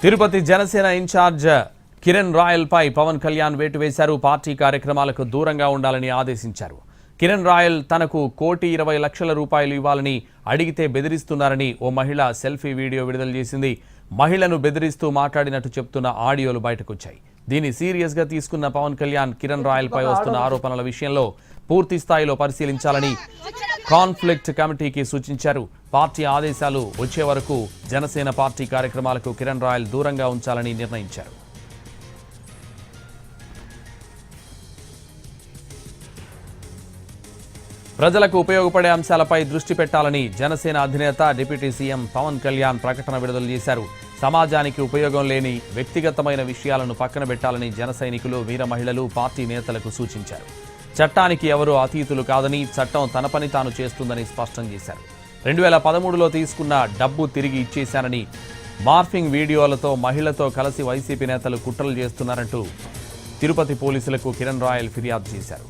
Tirupati Janasena incharge Kiran royal పై పవన్ కళ్యాణ్ వేటు వేశారు. Party కార్యక్రమాలకు దూరంగా ఉండాలని ఆదేశించారు. కిరణ్ రాయల్ తనకు ₹1,20,00,000 ఇవ్వాలని అడిగితే బెదిరిస్తున్నారని ఓ మహిళ సెల్ఫీ వీడియో విడుదల చేసింది. మహిళను బెదిరిస్తూ మాట్లాడినట్టు చెప్తున్న ఆడియోలు బయటకొచ్చాయి. దీన్ని సీరియస్ గా తీసుకున్న పవన్ కళ్యాణ్ కిరణ్ రాయల్ పై వస్తున్న ఆరోపణల విషయంలో పూర్తి స్థాయిలో పరిశీలించాలని కాన్ఫ్లిక్ట్ కమిటీకి సూచించారు. పార్టీ ఆదేశాలు వచ్చే వరకు జనసేన పార్టీ కార్యక్రమాలకు కిరణ్ రాయల్ దూరంగా ఉంచాలని నిర్ణయించారు. ప్రజలకు ఉపయోగపడే అంశాలపై దృష్టి పెట్టాలని జనసేన అధినేత డిప్యూటీ సీఎం పవన్ కళ్యాణ్ ప్రకటన విడుదల చేశారు. సమాజానికి ఉపయోగం లేని వ్యక్తిగతమైన విషయాలను పక్కన పెట్టాలని జన సైనికులు, వీర మహిళలు, పార్టీ నేతలకు సూచించారు. చట్టానికి ఎవరూ అతీతులు కాదని, చట్టం తన పని తాను చేస్తుందని స్పష్టం చేశారు. 2013లో తీసుకున్న డబ్బు తిరిగి ఇచ్చేశానని, మార్ఫింగ్ వీడియోలతో మహిళతో కలిసి వైసీపీ నేతలు కుట్రలు చేస్తున్నారంటూ తిరుపతి పోలీసులకు కిరణ్ రాయల్ ఫిర్యాదు చేశారు.